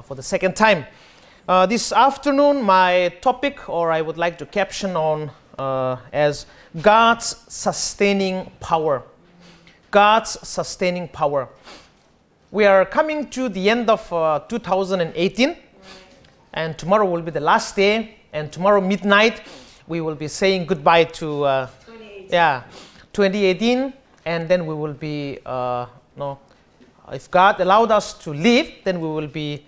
for the second time. This afternoon, my topic, or I would like to caption on as God's sustaining power. God's sustaining power. We are coming to the end of 2018, and tomorrow will be the last day, and tomorrow midnight we will be saying goodbye to 2018, and then we will be if God allowed us to live, then we will be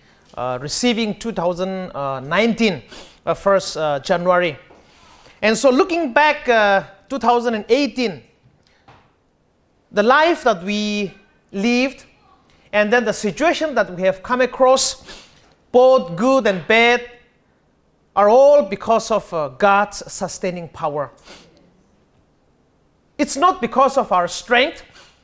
receiving 2019, 1st January. And so looking back 2018, the life that we lived, and then the situation that we have come across, both good and bad, are all because of God's sustaining power. It's not because of our strength.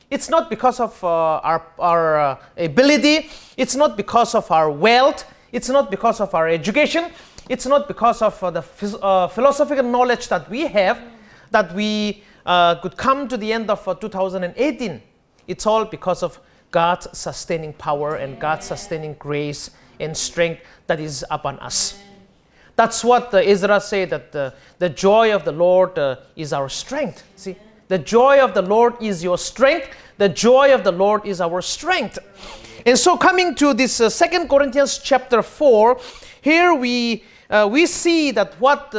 It's not because of our ability. It's not because of our wealth. It's not because of our education. It's not because of the philosophical knowledge that we have that we could come to the end of 2018. It's all because of God's sustaining power and God's sustaining grace and strength that is upon us. That's what Ezra said, that the joy of the Lord is our strength. See, the joy of the Lord is your strength. The joy of the Lord is our strength. And so coming to this 2 Corinthians chapter 4, here we see that what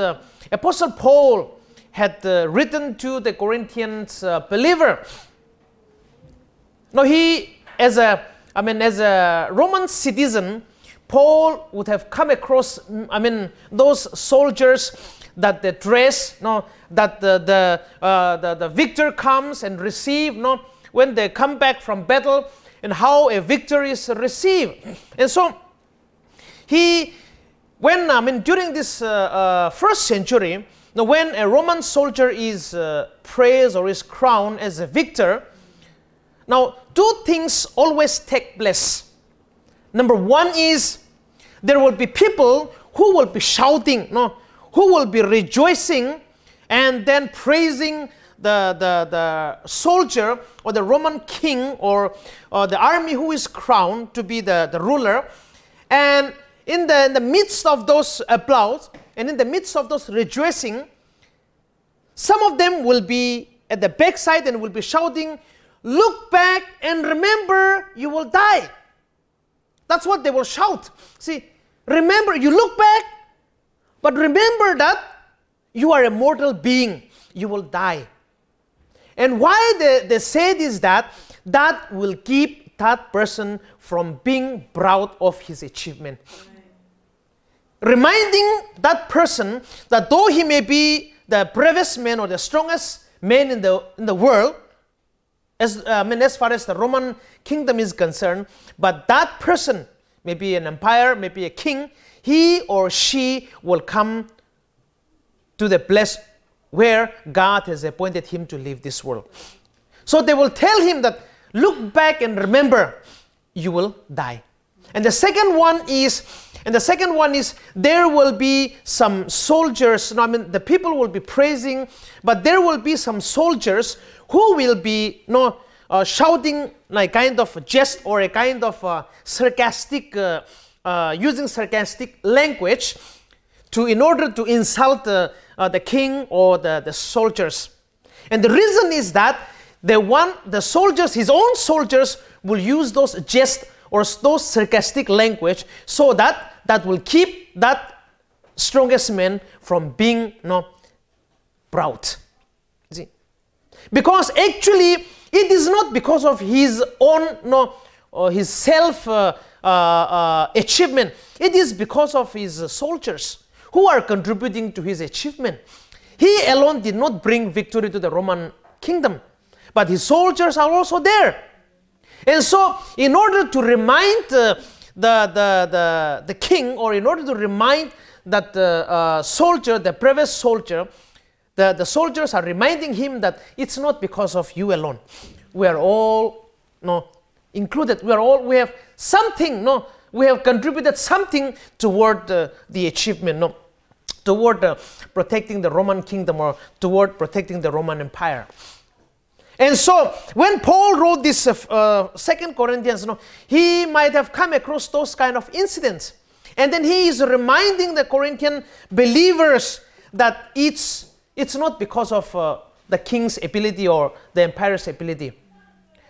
Apostle Paul had written to the Corinthians believer. Now he, as a Roman citizen, Paul would have come across, those soldiers that they dress, that the victor comes and receive, when they come back from battle, and how a victory is received. And so during this first century, when a Roman soldier is praised or is crowned as a victor, now two things always take place. Number one is there will be people who will be shouting, who will be rejoicing and then praising the soldier or the Roman king or the army who is crowned to be the ruler. And in the midst of those applause and in the midst of those rejoicing, some of them will be at the backside and will be shouting, "Look back and remember you will die." That's what they will shout. See, remember, you look back, but remember that you are a mortal being. You will die. And why they say this, that will keep that person from being proud of his achievement. Reminding that person that though he may be the bravest man or the strongest man in the world, as far as the Roman kingdom is concerned, but that person may be an empire, may be a king, he or she will come to the place where God has appointed him to leave this world. So they will tell him that, look back and remember, you will die. And the second one is there will be some soldiers. The people will be praising, but there will be some soldiers who will be shouting like kind of a jest or a kind of sarcastic, using sarcastic language in order to insult the king or the soldiers. And the reason is that the soldiers, his own soldiers, will use those jest or those sarcastic language so that will keep that strongest man from being proud. See? Because actually it is not because of his own his self achievement. It is because of his soldiers who are contributing to his achievement. He alone did not bring victory to the Roman kingdom, but his soldiers are also there. And so in order to remind the king, or in order to remind that soldier, the bravest soldier, the soldiers are reminding him that it's not because of you alone. We are all included. We have something, we have contributed something toward the achievement, toward protecting the Roman kingdom or toward protecting the Roman Empire. And so when Paul wrote this 2 Corinthians, he might have come across those kind of incidents. And then he is reminding the Corinthian believers that it's not because of the king's ability or the empire's ability,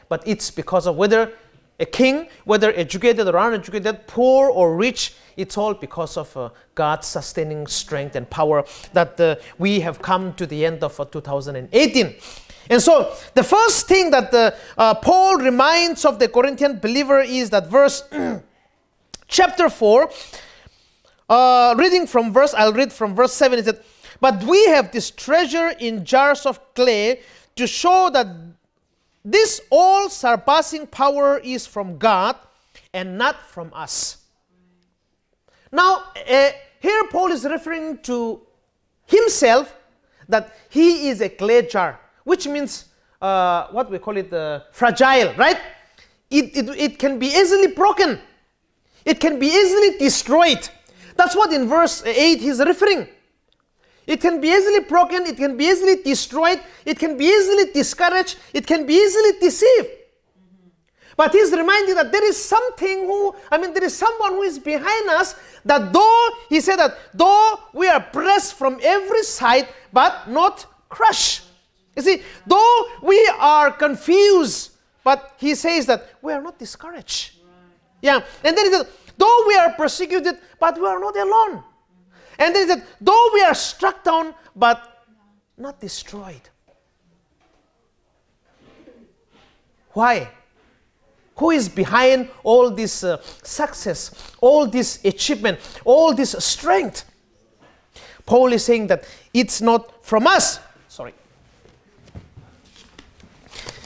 but it's because of whether a king, whether educated or uneducated, poor or rich, it's all because of God's sustaining strength and power that we have come to the end of 2018. And so the first thing that Paul reminds of the Corinthian believer is that verse chapter 4, I'll read from verse 7, it said, "But we have this treasure in jars of clay to show that this all-surpassing power is from God and not from us." Now, here Paul is referring to himself that he is a clay jar, which means what we call it fragile, right? It can be easily broken. It can be easily destroyed. That's what in verse 8 he's referring. It can be easily broken, it can be easily destroyed, it can be easily discouraged, it can be easily deceived. But he's reminding that there is there is someone who is behind us, that though, he said that though we are pressed from every side, but not crushed. You see, though we are confused, but he says that we are not discouraged. Yeah, and then he said, though we are persecuted, but we are not alone. And then he said, though we are struck down, but not destroyed. Why? Who is behind all this success, all this achievement, all this strength? Paul is saying that it's not from us. Sorry.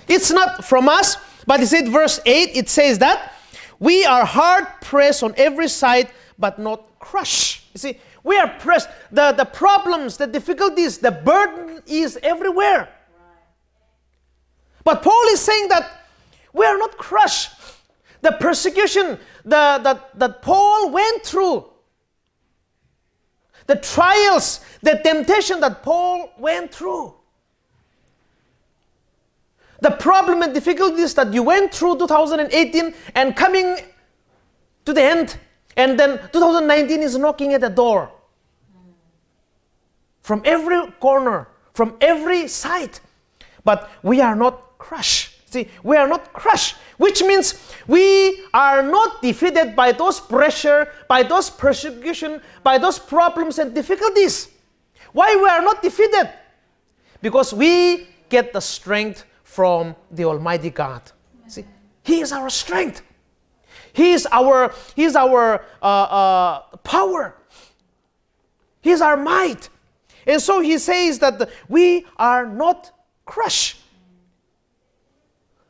It's not from us, but he said verse 8, it says that we are hard pressed on every side, but not crushed. You see, we are pressed. The problems, the difficulties, the burden is everywhere. But Paul is saying that we are not crushed. The persecution that Paul went through, the trials, the temptation that Paul went through, the problem and difficulties that you went through 2018 and coming to the end, and then 2019 is knocking at the door. From every corner, from every side. But we are not crushed. See, we are not crushed, which means we are not defeated by those pressure, by those persecution, by those problems and difficulties. Why we are not defeated? Because we get the strength from the Almighty God. See, He is our strength. He is our power. He is our might. And so he says that we are not crushed.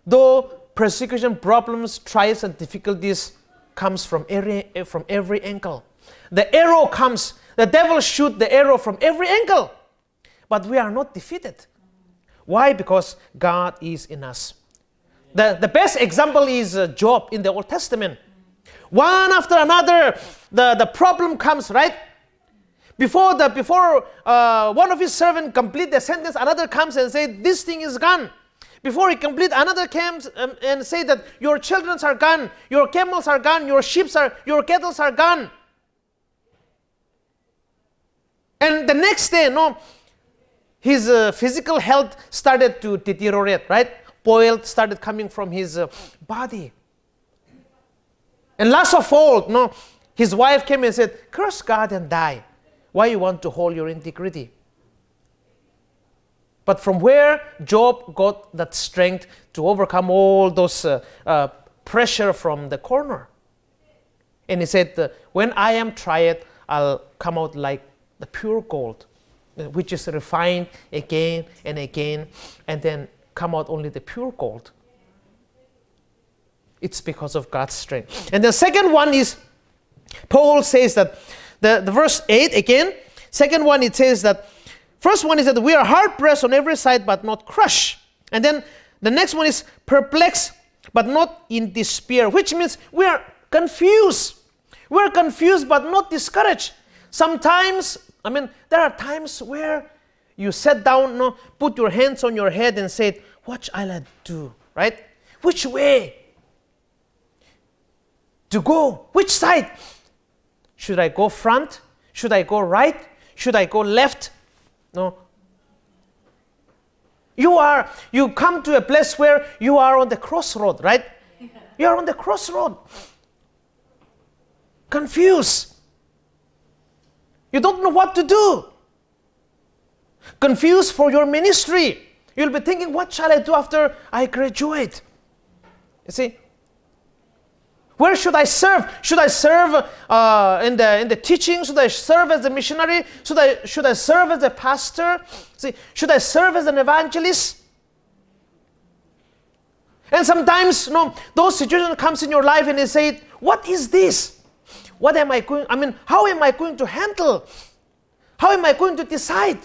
Though persecution, problems, trials, and difficulties comes from every angle. The arrow comes, the devil shoots the arrow from every angle. But we are not defeated. Why? Because God is in us. The best example is Job in the Old Testament. One after another, the problem comes, right? Before one of his servants complete the sentence, another comes and says, this thing is gone. Before he complete, another comes and say that your children are gone, your camels are gone, your your cattle are gone. And the next day, his physical health started to deteriorate, right? Boil started coming from his body. And last of all, his wife came and said, curse God and die. Why you want to hold your integrity? But from where Job got that strength to overcome all those pressure from the corner? And he said, when I am tried, I'll come out like the pure gold, which is refined again and again, and then come out only the pure gold. It's because of God's strength. And the second one is, Paul says that, the verse 8 again, second one it says that, first one is that we are hard pressed on every side but not crushed. And then the next one is perplexed but not in despair, which means we are confused. We are confused but not discouraged. Sometimes, there are times where you sit down, put your hands on your head and say, what shall I do, right? Which way to go? Which side? Should I go front? Should I go right? Should I go left? No. You come to a place where you are on the crossroad, right? You are on the crossroad. Confused. You don't know what to do. Confused for your ministry. You'll be thinking, what shall I do after I graduate? You see? Where should I serve? Should I serve in the teaching? Should I serve as a missionary? Should I serve as a pastor? See, should I serve as an evangelist? And sometimes, those situations comes in your life and you say, what is this? What am I going, how am I going to handle? How am I going to decide?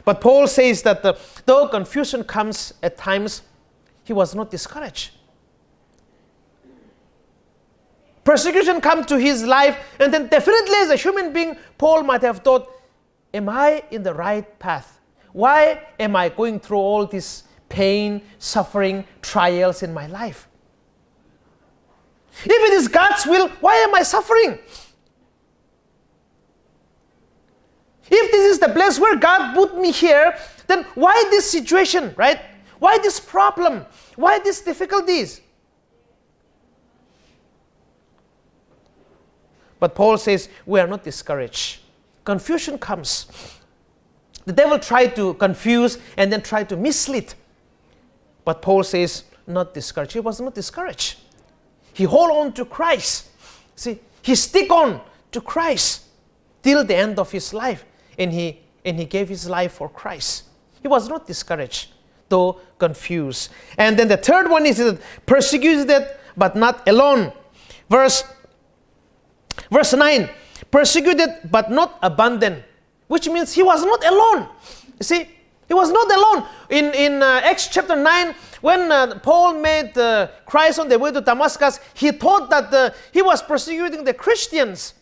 But Paul says that though confusion comes at times, he was not discouraged. Persecution come to his life, and then definitely as a human being, Paul might have thought, am I in the right path? Why am I going through all this pain, suffering, trials in my life? If it is God's will, why am I suffering? If this is the place where God put me here, then why this situation, right? Why this problem? Why these difficulties? But Paul says, we are not discouraged. Confusion comes. The devil tried to confuse and then tried to mislead. But Paul says, not discouraged. He was not discouraged. He hold on to Christ. See, he stick on to Christ till the end of his life. And he gave his life for Christ. He was not discouraged, though confused. And then the third one is persecuted but not alone. Verse 9, persecuted but not abandoned, which means he was not alone. You see, he was not alone. In Acts chapter 9, when Paul met Christ on the way to Damascus, he thought that he was persecuting the Christians.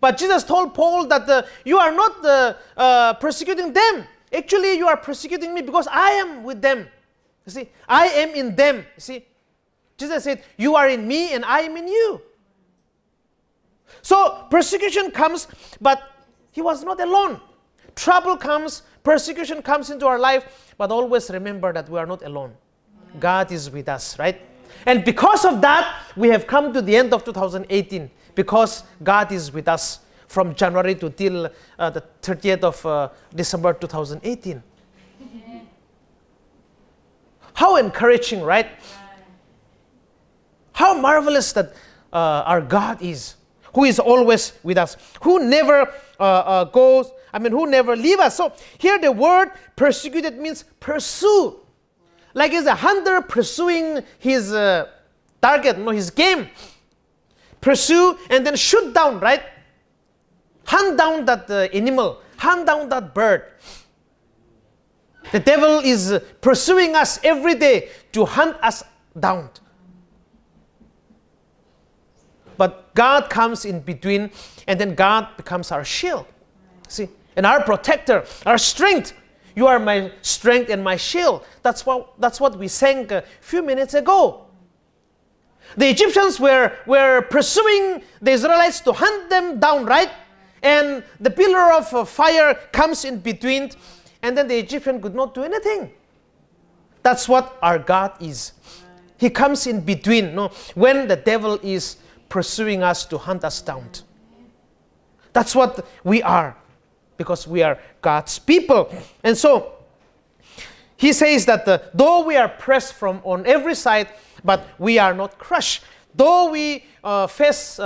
But Jesus told Paul that you are not persecuting them. Actually, you are persecuting me because I am with them. You see, I am in them. You see, Jesus said, you are in me and I am in you. So persecution comes, but he was not alone. Trouble comes, persecution comes into our life, but always remember that we are not alone. God is with us, right? And because of that, we have come to the end of 2018. Because God is with us from January to till the 30th of December 2018. How encouraging, right? How marvelous that our God is, who is always with us, who never who never leave us. So here the word persecuted means pursue. Like it's a hunter pursuing his target, his game. Pursue and then shoot down, right? Hunt down that animal, hunt down that bird. The devil is pursuing us every day to hunt us down. But God comes in between, and then God becomes our shield. See, and our protector, our strength. You are my strength and my shield. That's what we sang a few minutes ago. The Egyptians were pursuing the Israelites to hunt them down, right? And the pillar of fire comes in between, and then the Egyptian could not do anything. That's what our God is. He comes in between, when the devil is pursuing us to hunt us down. That's what we are, because we are God's people. And so, he says that though we are pressed from on every side, but we are not crushed. Though we face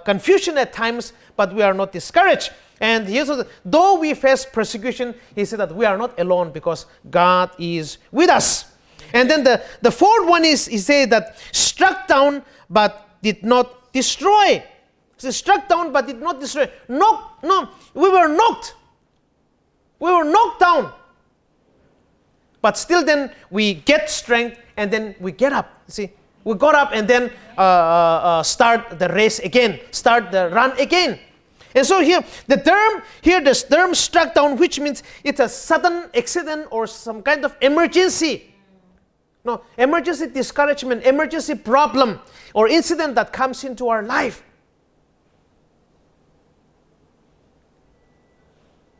confusion at times, but we are not discouraged. And he also, though we face persecution, he said that we are not alone because God is with us. And then the fourth one is, he said that struck down but did not destroy. So struck down but did not destroy. No, we were knocked. We were knocked down. But still then we get strength and then we get up. See, we got up and then start the race again, start the run again. And so here, the term struck down, which means it's a sudden accident or some kind of emergency. No, emergency discouragement, emergency problem or incident that comes into our life.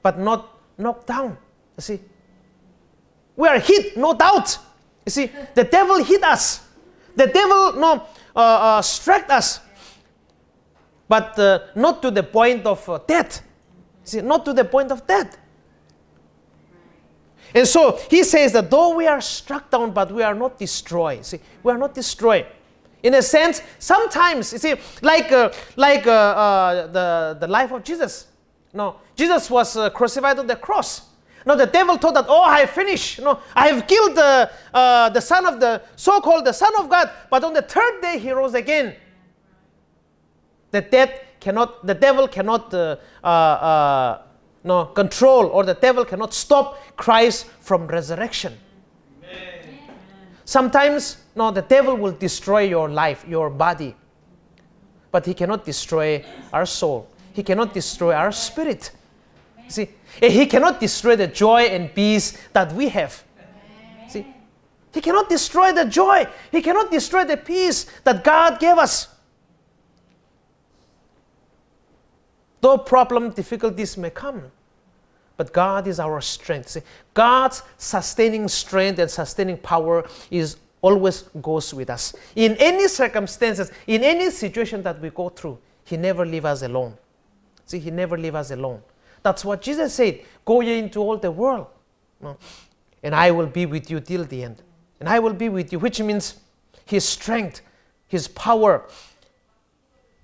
But not knocked down, you see. We are hit, no doubt. You see, the devil hit us. The devil struck us. But not to the point of death. See, not to the point of death. And so he says that though we are struck down, but we are not destroyed. See, we are not destroyed. In a sense, sometimes, you see, like the life of Jesus. No, Jesus was crucified on the cross. No, the devil thought that, oh, I have finished. No, I have killed the son of the so-called the Son of God. But on the third day, he rose again. The devil cannot control, or the devil cannot stop Christ from resurrection. Amen. Sometimes, the devil will destroy your life, your body. But he cannot destroy our soul. He cannot destroy our spirit. See, he cannot destroy the joy and peace that we have. See, he cannot destroy the joy. He cannot destroy the peace that God gave us. Though difficulties may come, but God is our strength. See, God's sustaining strength and sustaining power always goes with us. In any circumstances, in any situation that we go through, He never leaves us alone. See, He never leaves us alone. That's what Jesus said. Go ye into all the world, and I will be with you till the end. And I will be with you, which means His strength, His power,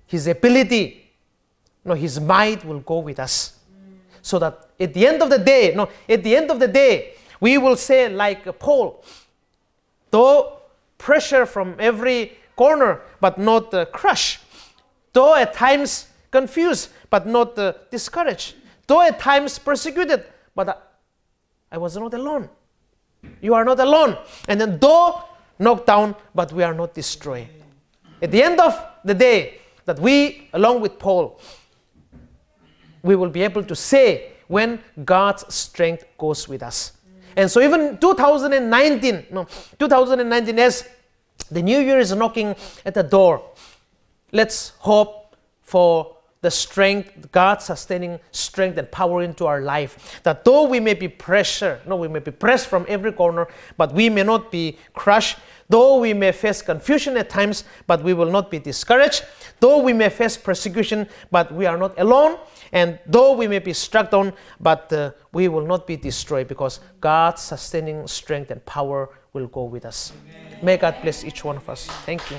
His ability, His might will go with us. So that at the end of the day, we will say like Paul, though pressure from every corner, but not crushed. Though at times confused, but not discouraged. Though at times persecuted, but I was not alone. You are not alone. And then though knocked down, but we are not destroyed. At the end of the day, that we, along with Paul, we will be able to say when God's strength goes with us. And so even 2019, as the new year is knocking at the door, let's hope for the strength, God's sustaining strength and power into our life. That though we may be pressed from every corner, but we may not be crushed. Though we may face confusion at times, but we will not be discouraged. Though we may face persecution, but we are not alone. And though we may be struck down, but we will not be destroyed, because God's sustaining strength and power will go with us. Amen. May God bless each one of us. Thank you.